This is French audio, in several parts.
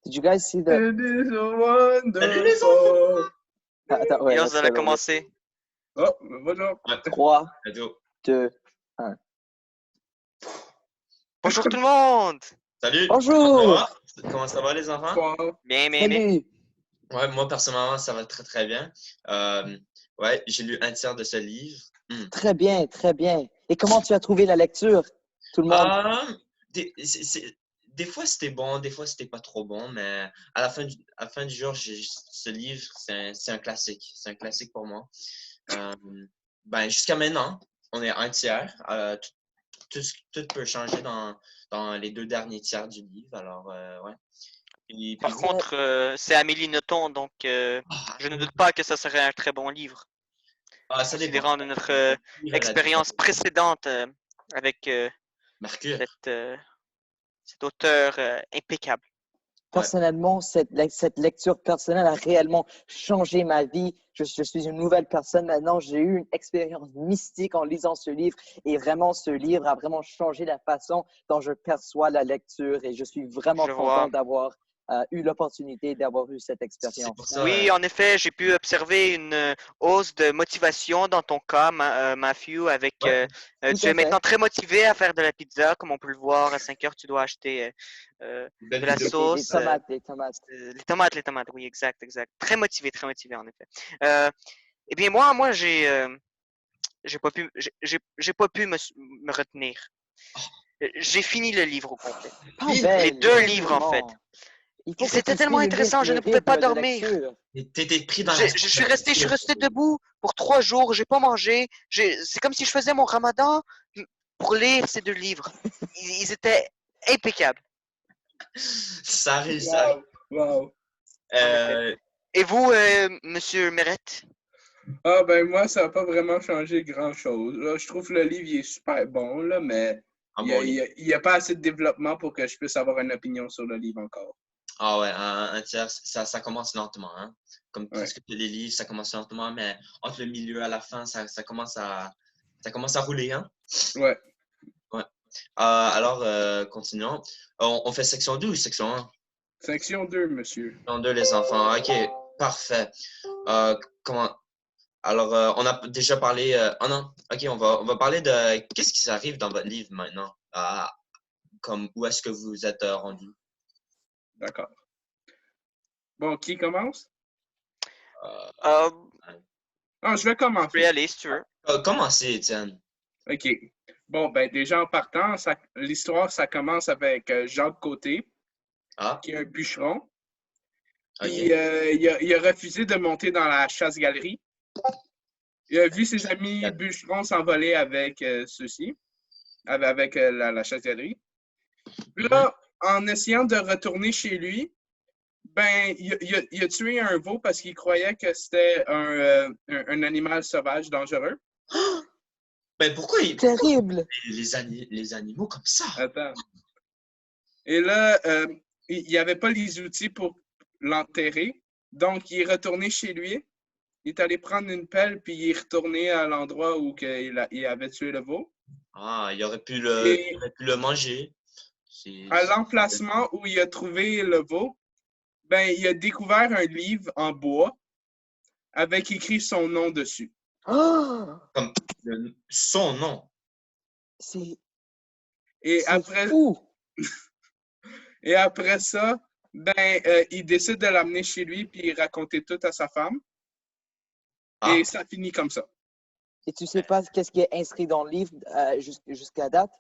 Did you guys see the... It is Salut les wonderful. Attends, ouais, Yo, let's ça a start over. commencé. Oh, bonjour. Ouais. 3, Radio. 2, 1. Bonjour tout le monde! Salut. Bonjour! Comment ça va les enfants? Bonsoir. Bien, bien, bien. Salut! Ouais, moi personnellement, ça va très très bien. Ouais, j'ai lu un tiers de ce livre. Très bien, très bien. Et comment tu as trouvé la lecture, tout le monde? Des fois c'était bon, des fois c'était pas trop bon, mais à la fin du jour, ce livre, c'est un classique. C'est un classique pour moi. Ben, jusqu'à maintenant, on est un tiers. Tout peut changer dans les 2 derniers tiers du livre. Alors, ouais. Par contre, c'est Amélie Nothomb, donc je ne doute pas que ça serait un très bon livre. Ça dépend. Considérant de notre expérience précédente avec Mercure. cet auteur impeccable. Personnellement, cette lecture personnelle a réellement changé ma vie. Je suis une nouvelle personne maintenant. J'ai eu une expérience mystique en lisant ce livre et vraiment, ce livre a vraiment changé la façon dont je perçois la lecture et je suis vraiment content d'avoir eu l'opportunité d'avoir eu cette expérience. Oui, en effet, j'ai pu observer une hausse de motivation dans ton cas, Matthew, avec tu es maintenant très motivé à faire de la pizza, comme on peut le voir. À 5 heures, tu dois acheter de la sauce. Les tomates. Les tomates, oui, exact. Très motivé, en effet. Eh bien, moi, j'ai pas pu me retenir. J'ai fini le livre au complet. Les 2 livres, en fait. C'était tellement intéressant, je ne pouvais pas dormir. T'étais pris dans je suis resté debout pour 3 jours, j'ai pas mangé. C'est comme si je faisais mon ramadan pour lire ces 2 livres. Ils étaient impeccables. Ça arrive, ça arrive. Wow. Et vous, Monsieur Meret? Ah ben moi, ça n'a pas vraiment changé grand-chose. Là, je trouve que le livre il est super bon, là, mais il n'y a pas assez de développement pour que je puisse avoir une opinion sur le livre encore. Ah ouais, un tiers, ça commence lentement, hein. Comme presque tous les livres, ça commence lentement, mais entre le milieu et la fin, ça commence à rouler, hein. Ouais. Alors, continuons. On fait section 2 ou section 1? Section 2, monsieur. Section 2, les enfants. OK, parfait. Alors, on a déjà parlé... oh non, OK, on va parler de qu'est-ce qui s'arrive dans votre livre maintenant. Comme où est-ce que vous êtes rendu? D'accord. Bon, qui commence? Je vais commencer. Tu peux y aller, si tu veux. Commencez, Étienne. OK. Bon, ben déjà en partant, l'histoire, ça commence avec Jacques Côté, qui est un bûcheron. Puis il a refusé de monter dans la chasse-galerie. Il a vu ses amis bûcherons s'envoler avec ceux-ci, avec la chasse-galerie. Puis là, en essayant de retourner chez lui, ben, il a tué un veau parce qu'il croyait que c'était un animal sauvage dangereux. Ben pourquoi Terrible! Les animaux comme ça? Attends. Et là, il n'y avait pas les outils pour l'enterrer. Donc, il est retourné chez lui. Il est allé prendre une pelle, puis il est retourné à l'endroit où il avait tué le veau. Il aurait pu le manger. À l'emplacement où il a trouvé le veau, ben, il a découvert un livre en bois avec écrit son nom dessus. Comme son nom. Et après ça, ben, il décide de l'amener chez lui puis raconter tout à sa femme. Et ça finit comme ça. Et tu sais pas qu'est-ce qui est inscrit dans le livre jusqu'à date?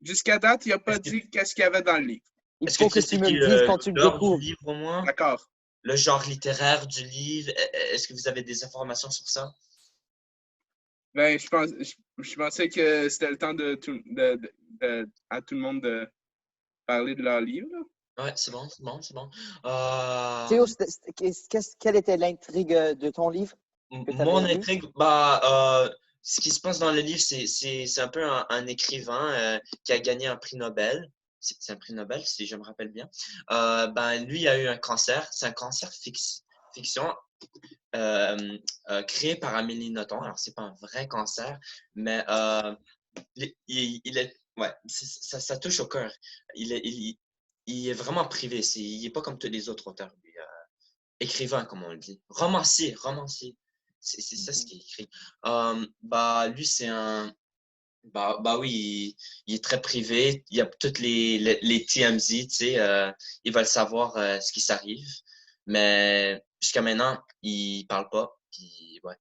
Jusqu'à date, il n'a pas dit qu'est-ce qu'il y avait dans le livre. Il faut que tu me le dises quand tu le découvres. Du livre, au moins? D'accord. Le genre littéraire du livre, est-ce que vous avez des informations sur ça? Ben, je pensais que c'était le temps à tout le monde de parler de leur livre. Là. Ouais, c'est bon. Théo, quelle était l'intrigue de ton livre? Mon intrigue, ce qui se passe dans le livre, c'est un peu un écrivain qui a gagné un prix Nobel. C'est un prix Nobel, si je me rappelle bien. Lui, il a eu un cancer. C'est un cancer fiction créé par Amélie Nothomb. Alors, c'est pas un vrai cancer, mais il est... Ouais, ça touche au cœur. il est vraiment privé. Il n'est pas comme tous les autres auteurs. Lui, écrivain, comme on le dit. Romancier. C'est ça ce qu'il écrit. Lui, c'est un... oui, il est très privé. Il y a toutes les TMZ, tu sais. Ils veulent savoir ce qui s'arrive. Mais jusqu'à maintenant, il parle pas. Puis, ouais.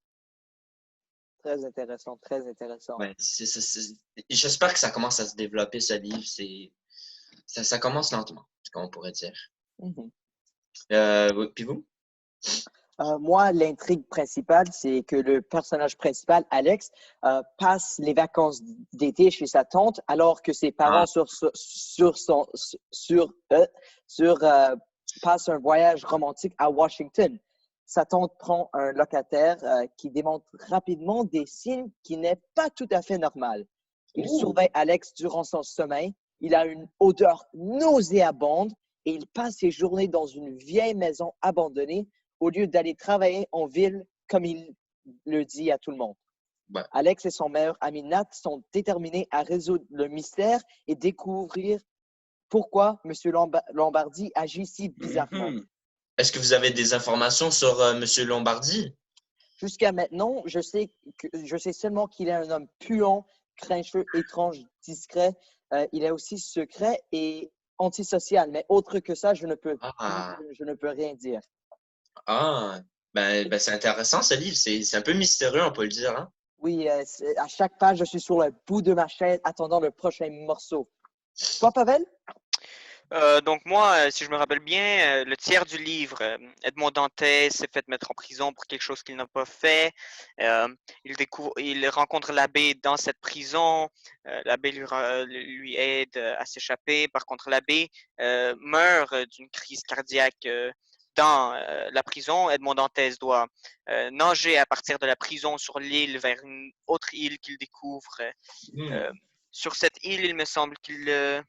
Très intéressant, très intéressant. Ouais, j'espère que ça commence à se développer, ce livre. Ça commence lentement, comme on pourrait dire. Puis vous? Moi, l'intrigue principale, c'est que le personnage principal, Alex, passe les vacances d'été chez sa tante, alors que ses parents passent un voyage romantique à Washington. Sa tante prend un locataire qui démontre rapidement des signes qui n'est pas tout à fait normal. Il surveille Alex durant son sommeil. Il a une odeur nauséabonde et il passe ses journées dans une vieille maison abandonnée au lieu d'aller travailler en ville comme il le dit à tout le monde. Ouais. Alex et son meilleur ami Nat sont déterminés à résoudre le mystère et découvrir pourquoi M. Lombardi agit si bizarrement. Est-ce que vous avez des informations sur M. Lombardi? Jusqu'à maintenant, je sais seulement qu'il est un homme puant, grincheux, étrange, discret. Il est aussi secret et antisocial, mais autre que ça, je ne peux rien dire. C'est intéressant ce livre. C'est un peu mystérieux, on peut le dire. Hein? Oui, à chaque page, je suis sur le bout de ma chaise attendant le prochain morceau. Toi, Pavel? Donc moi, si je me rappelle bien, le tiers du livre, Edmond Dantès s'est fait mettre en prison pour quelque chose qu'il n'a pas fait. Il rencontre l'abbé dans cette prison. L'abbé lui aide à s'échapper. Par contre, l'abbé meurt d'une crise cardiaque dans la prison. Edmond Dantès doit nager à partir de la prison sur l'île vers une autre île qu'il découvre. Sur cette île, il me semble qu'il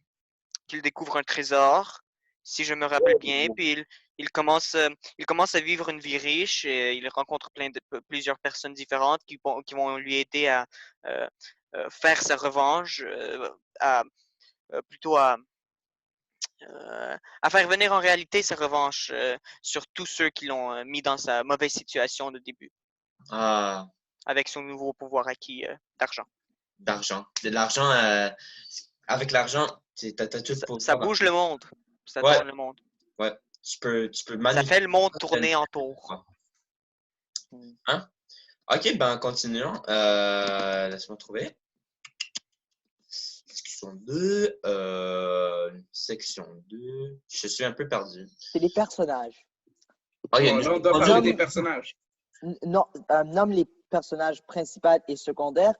découvre un trésor, si je me rappelle bien. Puis il commence à vivre une vie riche et il rencontre plusieurs personnes différentes qui vont lui aider à faire sa revanche, plutôt à faire venir en réalité sa revanche sur tous ceux qui l'ont mis dans sa mauvaise situation de début. Avec son nouveau pouvoir acquis d'argent. De l'argent, avec l'argent, t'as tout le pouvoir. Ça bouge le monde. Ça tourne le monde. Ouais, tu peux ça fait le monde tourner en tour. Hein? Ok, continuons. Laisse-moi trouver. Section 2. Section 2. Je suis un peu perdu. C'est les personnages. On doit parler des personnages. Nomme les personnages principaux et secondaires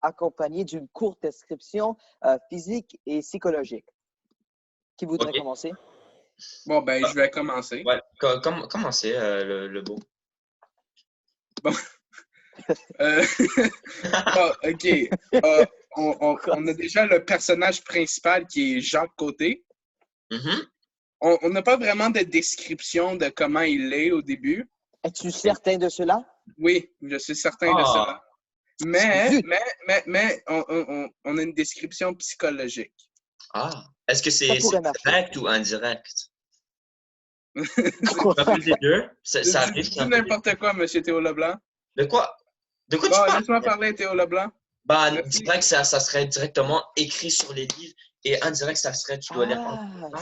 accompagnés d'une courte description physique et psychologique. Qui voudrait commencer? Bon, je vais commencer. Ouais, commencez, le beau. Bon. OK. On a déjà le personnage principal qui est Jacques Côté. On n'a pas vraiment de description de comment il est au début. Es-tu certain de cela? Oui, je suis certain de cela. Mais on a une description psychologique. Est-ce que c'est direct ou indirect? Les deux. Ça arrive. Dis n'importe quoi, M. Théo Leblanc. De quoi tu parles? Laisse-moi parler, Théo Leblanc. Direct, ça serait directement écrit sur les livres et indirect, ça serait tu dois lire.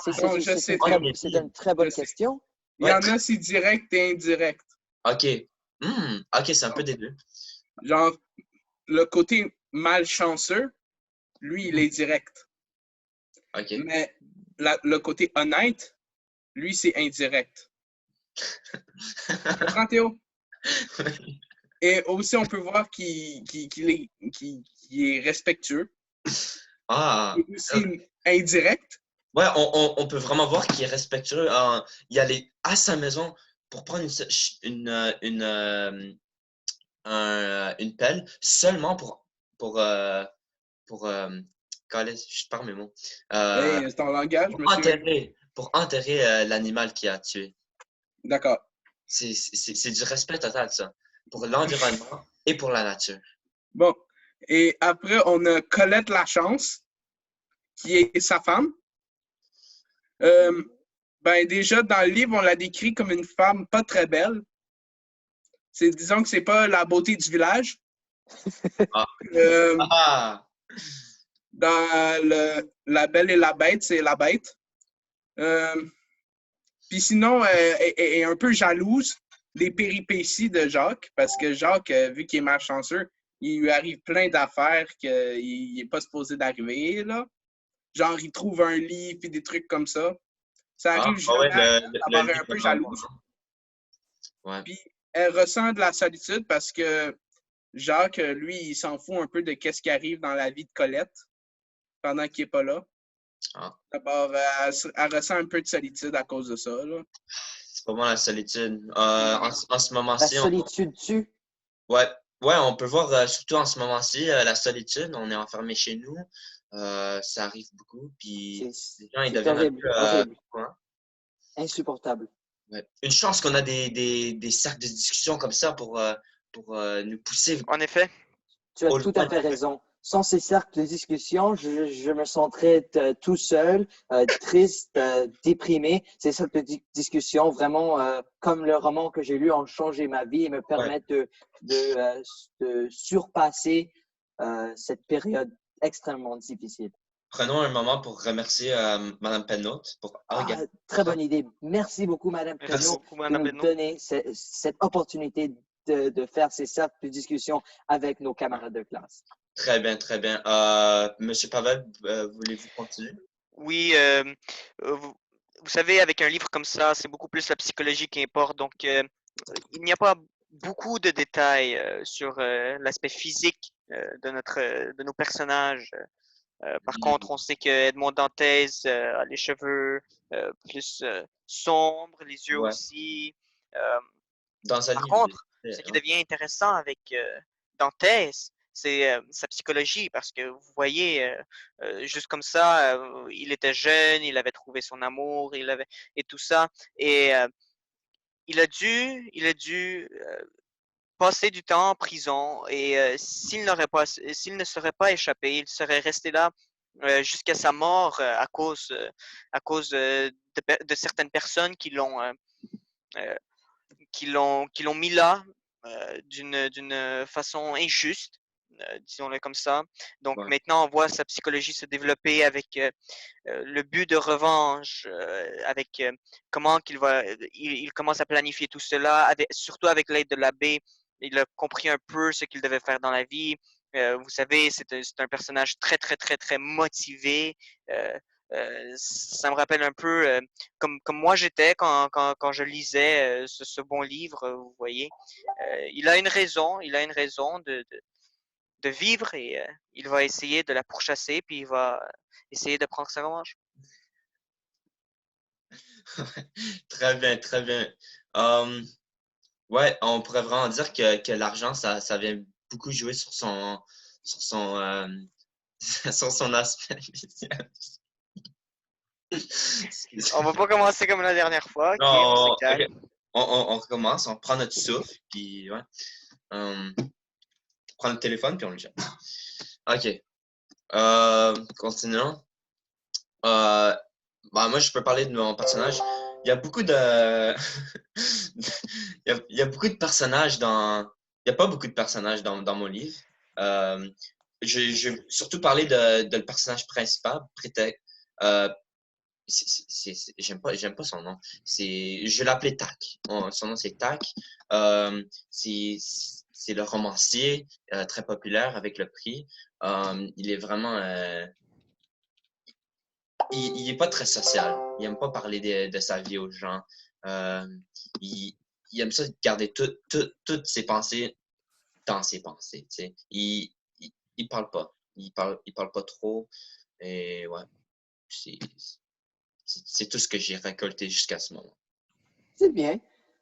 C'est une très bonne question. Il y en a, c'est direct et indirect. OK. OK, c'est un peu des deux. Genre, le côté malchanceux, lui, il est direct. OK. Mais le côté honnête, lui, c'est indirect. Comprends, Théo? Et aussi, on peut voir qu'il est respectueux. Et aussi indirect. Ouais, on peut vraiment voir qu'il est respectueux. Il allait à sa maison pour prendre une pelle seulement pour je parle mes mots. C'est ton langage, pour enterrer l'animal qui a tué. D'accord. C'est du respect total, ça. Pour l'environnement et pour la nature. Bon. Et après, on a Colette Lachance, qui est sa femme. Ben déjà, dans le livre, on la décrit comme une femme pas très belle. Disons que c'est pas la beauté du village. Ah. Euh, Ah. dans La Belle et la Bête, c'est la bête. Puis sinon, elle est un peu jalouse des péripéties de Jacques, parce que Jacques, vu qu'il est malchanceux, il lui arrive plein d'affaires qu'il n'est pas supposé d'arriver, là. Genre, il trouve un lit, puis des trucs comme ça. Ça arrive Ouais, jamais à le elle, livre un peu vraiment. jalouse. Ouais. Puis elle ressent de la solitude parce que Jacques, lui, il s'en fout un peu de ce qui arrive dans la vie de Colette pendant qu'il n'est pas là. Ah. D'abord, elle ressent un peu de solitude à cause de ça, là. C'est pas moi la solitude. En ce La moment-ci, solitude tue. ouais, on peut voir surtout en ce moment-ci la solitude. On est enfermé chez nous. Ça arrive beaucoup. Puis les gens, ils C'est deviennent un horrible, peu. horrible, Hein? insupportable. Ouais. Une chance qu'on a des cercles de discussion comme ça pour nous pousser En effet. Tu as au tout à loin. fait raison. Sans ces cercles de discussion, je me sentirais tout seul, triste, déprimé. Ces cercles de discussion, vraiment, comme le roman que j'ai lu, ont changé ma vie et me permettent de surpasser cette période extrêmement difficile. Prenons un moment pour remercier Mme Pennote pour Très bonne idée. Merci beaucoup, Madame Merci Penot, beaucoup, de Madame nous Benoît. donner cette opportunité de faire ces cercles de discussion avec nos camarades de classe. Très bien, très bien. Monsieur Pavel, voulez-vous continuer? Oui, vous, vous savez, avec un livre comme ça, c'est beaucoup plus la psychologie qui importe. Donc, il n'y a pas beaucoup de détails sur l'aspect physique de nos personnages. Par contre, on sait que Edmond Dantès a les cheveux plus sombres, les yeux Ouais. aussi. Euh, Dans un Par livre. contre, ce qui devient intéressant avec Dantès, c'est sa psychologie, parce que vous voyez, juste comme ça, il était jeune, il avait trouvé son amour, et tout ça, et il a dû passer du temps en prison, et s'il ne serait pas échappé, il serait resté là jusqu'à sa mort à cause de certaines personnes euh, qui l'ont mis là d'une façon injuste, disons-le comme ça. Donc Ouais. maintenant, on voit sa psychologie se développer avec le but de revanche, avec comment il commence à planifier tout cela, surtout avec l'aide de l'abbé. Il a compris un peu ce qu'il devait faire dans la vie. Vous savez, c'est un personnage très, très, très, très motivé. Ça me rappelle un peu comme moi j'étais quand je lisais ce bon livre, vous voyez. Il a une raison, de vivre, et il va essayer de la pourchasser, puis il va essayer de prendre sa revanche. Très bien, très bien. Ouais, on pourrait vraiment dire que l'argent, ça vient beaucoup jouer sur son, sur son aspect. On va pas commencer comme la dernière fois, ok? On se Non, calme. ok. On recommence, on prend notre souffle, puis ouais. On prend le téléphone, puis on le jette. Ok. Continuons. Moi, je peux parler de mon personnage. Il y a beaucoup de. il y a beaucoup de personnages dans. Il n'y a pas beaucoup de personnages dans mon livre. Je vais surtout parler de le personnage principal, Prétexte. J'aime pas son nom. Je vais l'appeler Tac. Son nom, c'est Tac. C'est le romancier très populaire avec le prix. Il est vraiment. Il est pas très social. Il aime pas parler de sa vie aux gens. Il aime ça garder toutes ses pensées dans ses pensées. Il parle pas. Il parle pas trop. Et ouais, c'est tout ce que j'ai récolté jusqu'à ce moment. C'est bien.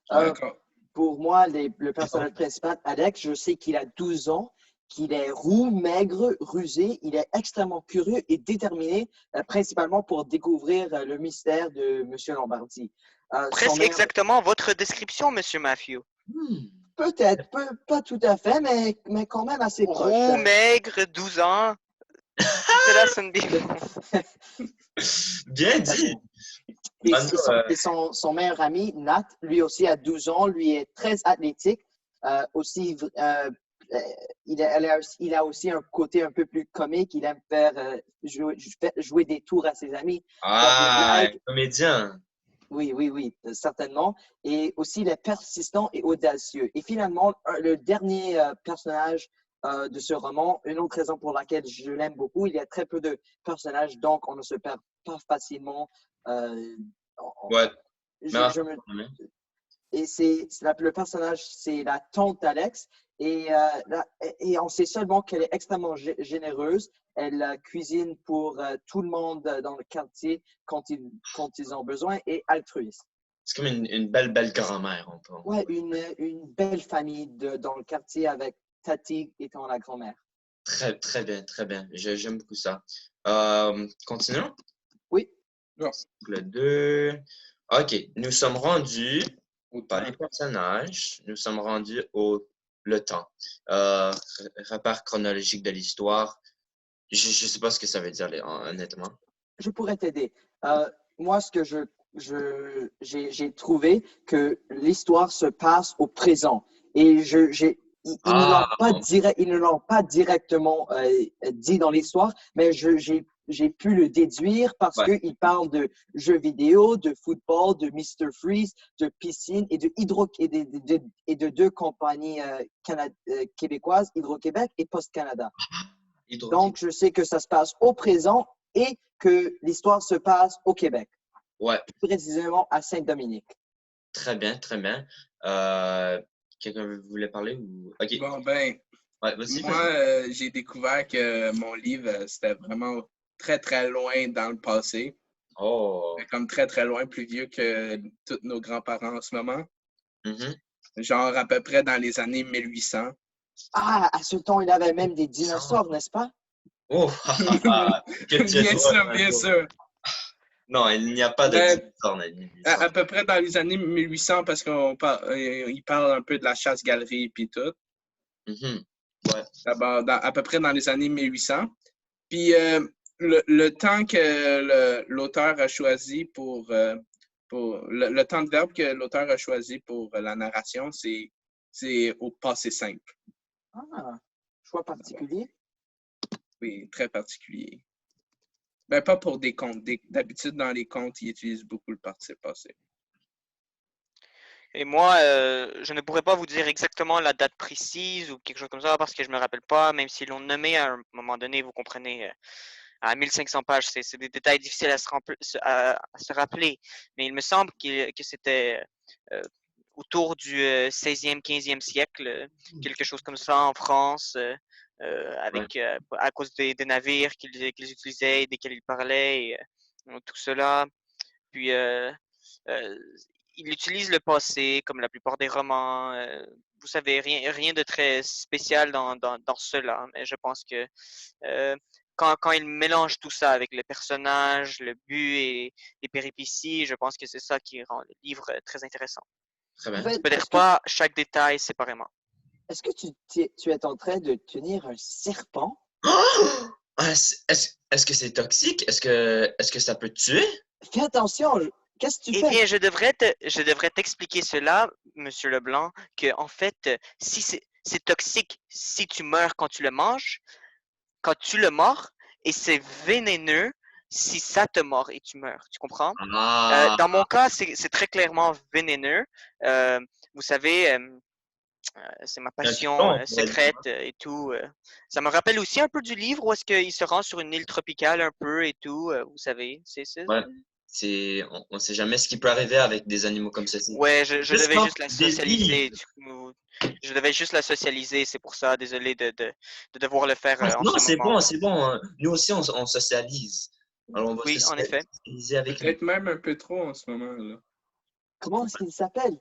D'accord. Pour moi, le personnage principal, Alex, je sais qu'il a 12 ans, qu'il est roux, maigre, rusé. Il est extrêmement curieux et déterminé, principalement pour découvrir le mystère de M. Lombardi. Presque exactement votre description, Monsieur Matthew. Peut-être, pas tout à fait, mais quand même assez proche. Roux, maigre, 12 ans. Cela sonne bien. Bien dit! Son meilleur ami, Nat, lui aussi a 12 ans, lui est très athlétique. Aussi, il a aussi un côté un peu plus comique. Il aime faire jouer des tours à ses amis, faire des blagues. Comédien. Oui, certainement. Et aussi, il est persistant et audacieux. Et finalement, le dernier personnage de ce roman, une autre raison pour laquelle je l'aime beaucoup, il y a très peu de personnages, donc on ne se perd pas facilement. Ouais. Et le personnage, c'est la tante d'Alex. Et on sait seulement qu'elle est extrêmement généreuse. Elle cuisine pour tout le monde dans le quartier quand ils ont besoin et altruiste. C'est comme une belle grand-mère, on peut. Ouais, une belle famille dans le quartier avec Tati étant la grand-mère. Très bien, très bien. J'aime beaucoup ça. Continuons? Oui. Le 2. OK. Nous sommes rendus, par les personnages, nous sommes rendus au le temps. Repère chronologique de l'histoire. Je ne sais pas ce que ça veut dire, honnêtement. Je pourrais t'aider. Moi, ce que j'ai trouvé que l'histoire se passe au présent. Et ils ne l'ont pas directement dit dans l'histoire, mais j'ai pu le déduire parce qu'ils parlent de jeux vidéo, de football, de Mr. Freeze, de piscine et de deux compagnies québécoises, Hydro-Québec et Post-Canada. Donc, je sais que ça se passe au présent et que l'histoire se passe au Québec. Ouais. Plus précisément à Saint-Dominique. Très bien, très bien. Quelqu'un voulait parler ou... OK. Bon, ben, moi, j'ai découvert que mon livre, c'était vraiment très, très loin dans le passé. Oh! Comme très, très loin, plus vieux que tous nos grands-parents en ce moment. Mm-hmm. Genre à peu près dans les années 1800. Ah, à ce temps, il y avait même des dinosaures, n'est-ce pas? Oh! Bien sûr. Non, il n'y a pas de dinosaures dans les 1800. À peu près dans les années 1800, parce qu'il parle un peu de la chasse-galerie et tout. Mm-hmm. Ouais. D'abord, à peu près dans les années 1800. Puis le temps que l'auteur a choisi pour le temps de verbe que l'auteur a choisi pour la narration, c'est au passé simple. Ah, choix particulier? Oui, très particulier. Ben, pas pour des contes. D'habitude, dans les contes, ils utilisent beaucoup le participe passé. Et moi, je ne pourrais pas vous dire exactement la date précise ou quelque chose comme ça parce que je ne me rappelle pas, même s'ils l'ont nommé à un moment donné, vous comprenez, à 1500 pages, c'est des détails difficiles à se rappeler. Mais il me semble que c'était autour du 16e, 15e siècle, quelque chose comme ça en France, à cause des navires qu'ils utilisaient et desquels ils parlaient, et, tout cela. Puis, il utilise le passé, comme la plupart des romans. Vous savez, rien de très spécial dans cela, mais je pense que quand il mélange tout ça avec les personnages, le but et les péripéties, je pense que c'est ça qui rend le livre très intéressant. Très bien. Peut-être pas chaque détail séparément. Est-ce que tu es en train de tenir un serpent? Est-ce que c'est toxique? Est-ce que ça peut tuer? Fais attention, qu'est-ce que tu fais? Eh bien, je devrais t'expliquer cela, Monsieur Leblanc, que en fait, si c'est toxique si tu meurs quand tu le manges, quand tu le mords, et c'est vénéneux si ça te mord et tu meurs. Tu comprends? Dans mon cas, c'est très clairement vénéneux. Vous savez, c'est ma passion secrète et tout. Ça me rappelle aussi un peu du livre où est-ce qu'il se rend sur une île tropicale un peu et tout. Vous savez, c'est ça. Ouais. On ne sait jamais ce qui peut arriver avec des animaux comme ceci. Ouais, je devais juste la socialiser. Je devais juste la socialiser, c'est pour ça. Désolé de devoir le faire en non, ce moment. c'est bon. Hein. Nous aussi, on socialise. Alors, on va en effet. socialiser avec Peut-être même un peu trop en ce moment. Là. Comment est-ce qu'il s'appelle?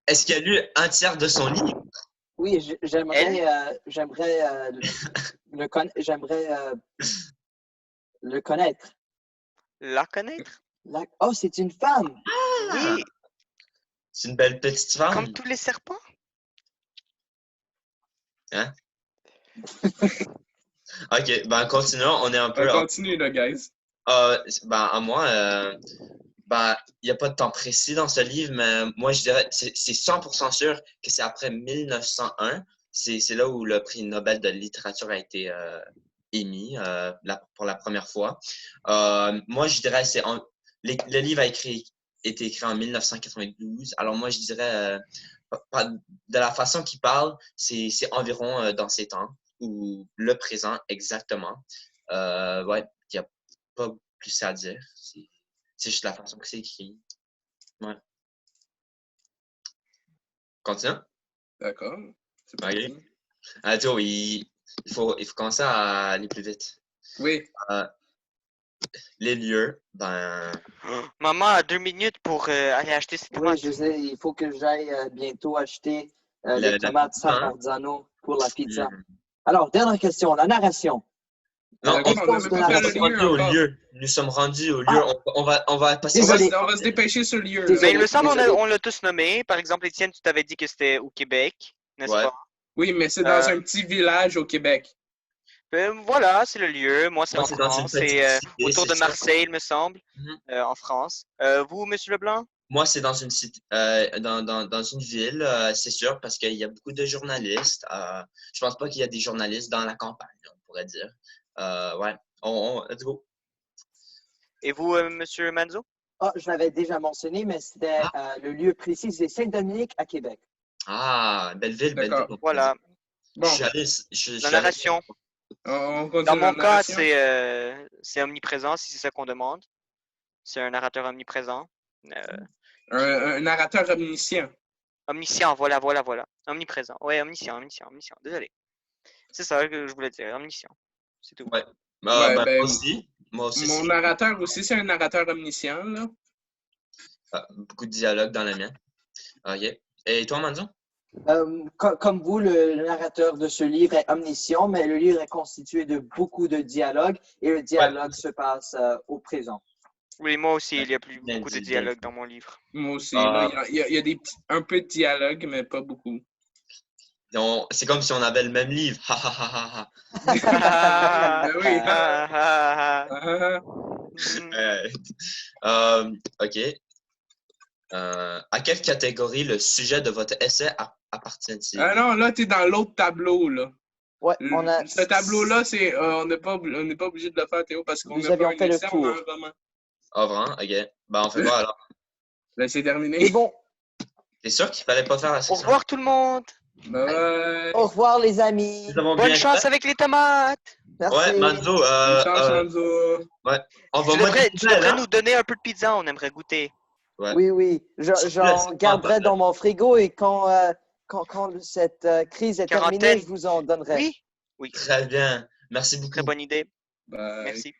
Est-ce qu'il y a lu un tiers de son livre? Oui, j'aimerais le connaître. La connaître? Oh, c'est une femme! Oui! C'est une belle petite femme. Comme tous les serpents? Hein? OK, ben continuons. On est un peu... Continue là, guys. À moi, il n'y a pas de temps précis dans ce livre, mais moi, je dirais, c'est 100% sûr que c'est après 1901. C'est là où le prix Nobel de littérature a été émis pour la première fois. Moi, je dirais, le livre a été écrit en 1992. Alors, moi, je dirais, de la façon qu'il parle, c'est environ dans ces temps, ou le présent exactement. Ouais, il n'y a pas plus à dire. C'est juste la façon que c'est écrit. Ouais. Continue. D'accord. C'est OK. parti. Attends, il faut commencer à aller plus vite. Oui. Les lieux, Maman a 2 minutes pour aller acheter ses Oui, tomates. je sais, il faut que j'aille bientôt acheter les tomates San Marzano pour la pizza. Alors, dernière question, la narration. Non, on n'a même pas fait le lieu au encore. lieu. Nous sommes rendus au lieu. On va passer. Désolé. On va se dépêcher sur le lieu. Désolé. Mais il me semble on l'a tous nommé. Par exemple, Étienne, tu t'avais dit que c'était au Québec, n'est-ce pas? Oui, mais c'est dans un petit village au Québec. Voilà, c'est le lieu. Moi, c'est en dans une France. petite C'est cité, autour de ça. Marseille, il me semble, en France. Vous, Monsieur Leblanc? Moi, c'est dans une cité, dans une ville, c'est sûr, parce qu'il y a beaucoup de journalistes. Je pense pas qu'il y a des journalistes dans la campagne, on pourrait dire. Ouais, let's go. Et vous, Monsieur Manzo? Je l'avais déjà mentionné, mais c'était le lieu précis, c'est Saint-Dominique à Québec. Belle ville, belle ville. Voilà. Bon. La narration. On continue. Dans mon cas, c'est omniprésent, si c'est ça qu'on demande. C'est un narrateur omniprésent. Un narrateur omniscient. Omniscient, voilà. Omniprésent. Ouais, omniscient. Désolé. C'est ça que je voulais dire, omniscient. C'est tout. Ouais. Ouais, moi aussi. Mon narrateur aussi, c'est un narrateur omniscient, là. Beaucoup de dialogue dans la mienne. OK. Et toi, Manzo? Comme vous, le narrateur de ce livre est omniscient, mais le livre est constitué de beaucoup de dialogues et le dialogue se passe au présent. Oui, moi aussi, il y a beaucoup de dialogues dans mon livre. Moi aussi. Il y a un peu de dialogue, mais pas beaucoup. C'est comme si on avait le même livre. OK. À quelle catégorie le sujet de votre essai appartient-il? Non, là, tu es dans l'autre tableau, là. Ouais, ce tableau-là, on n'est pas obligé de le faire, Théo, parce qu'on a fait un essai, on a un roman. Ah, vraiment? OK. On fait quoi, alors? Ben, c'est terminé. Et bon. T'es sûr qu'il fallait pas faire la session? Au revoir, tout le monde! Bye. Au revoir, les amis! Bonne chance avec les tomates! Merci. Ouais, Manzo. Bonne chance, Manzo. Ouais. Tu devrais nous donner un peu de pizza, on aimerait goûter. Ouais. Oui. J'en garderai dans mon frigo et quand cette crise est terminée, je vous en donnerai. Oui. Très bien. Merci beaucoup. Très bonne idée. Bye. Merci.